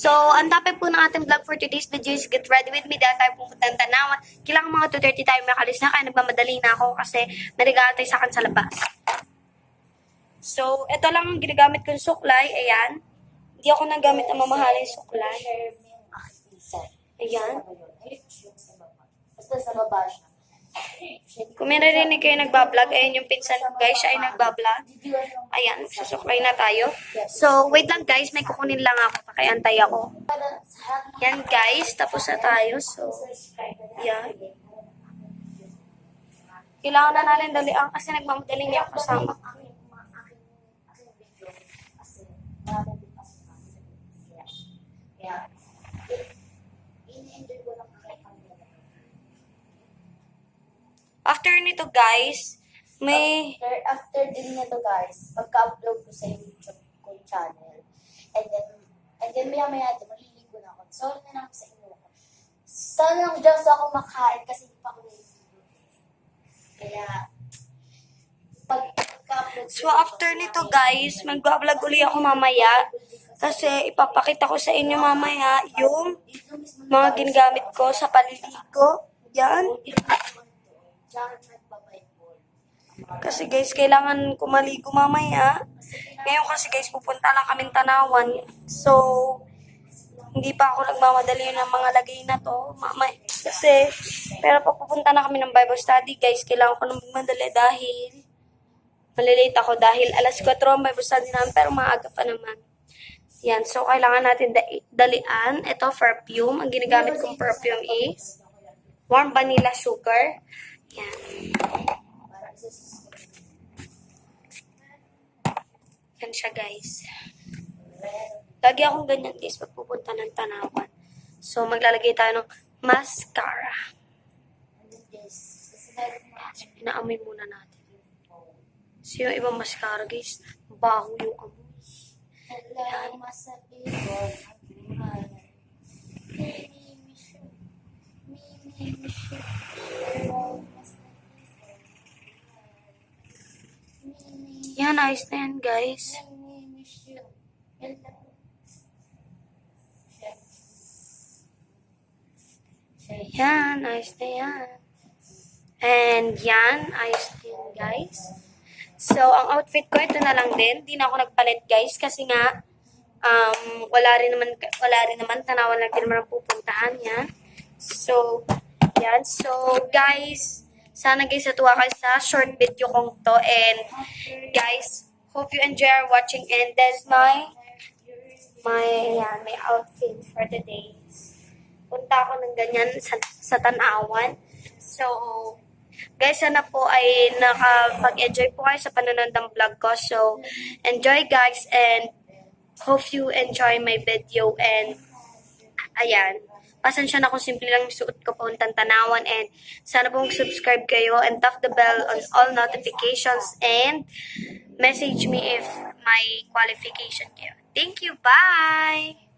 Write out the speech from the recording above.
So, ang topic po ng ating vlog for today's video is get ready with me dahil tayo pupunta ng Tanawan. Kailangan mga 2:30 tayo makalis na kaya nagmamadali na ako kasi narigal tayo sa akin sa labas. So, ito lang ang ginagamit kong suklay. Ayan. Hindi ako nagamit ang mamahaling suklay. Ayan. Basta sa baba siya. Kung may narinig kayo nagbablog, ayan yung pinsan ko guys, siya ay nagbablog. Ayan, susuklay na tayo. So, wait lang guys, may kukunin lang ako, pakiantay ako. Yan guys, tapos na tayo. So, yan. Kailangan na natin dalian kasi nagmamadali niya ako kasama. After nito guys, may... After din nito guys, pagka-upload ko sa YouTube ko channel, and then maya din, maliligo na ako. Sorry na lang sa inyo. Sana lang Diyos ako makain kasi hindi pa ako naliligo. Kaya, pagka-upload So after nito guys, mag-vlog uli ako mamaya. Kasi ipapakita ko sa inyo mamaya yung mga ginagamit ko sa paliligo. Yan. Kasi guys, kailangan ko maligo mamaya. Ngayon kasi guys, pupunta lang kami Tanawan. So, hindi pa ako nagmamadali ng mga lagay na to. Kasi, pero pag pupunta na kami ng Bible study, guys, kailangan ko nang magmadali dahil malilate ako dahil alas 4 ang Bible study namin, pero maaga pa naman. Yan, so kailangan natin dalian. Ito, perfume. Ang ginagamit kong perfume is warm vanilla sugar. Yan. Yan siya, guys. Lagi akong ganyan, guys, pag pupunta ng Tanawan. So, maglalagay tayo ng mascara. So, inaamoy muna natin. So, yung ibang mascara, guys, baho yung amoy. Hello, masabi ko. Yan, ayos na yan, guys. Yan, ayos na yan. And yan, ayos na yan, guys. So, ang outfit ko, ito na lang din. Di na ako nagpalit, guys, kasi nga, wala rin naman, Tanawan lang din naman ang pupuntahan yan. So, yan. So, guys, sana guys, natuwa kayo sa short video kong to. And, guys, hope you enjoy watching. And that's my outfit for today. Punta ako ng ganyan sa Tanawan. So, guys, sana po ay nakapag-enjoy po kayo sa panonood ng vlog ko. So, enjoy guys and hope you enjoy my video. And, ayan. Pasensya na kung simple lang yung suot ko puntang Tanawan. And sana po mag-subscribe kayo and tap the bell on all notifications. And message me if may qualification kayo. Thank you. Bye!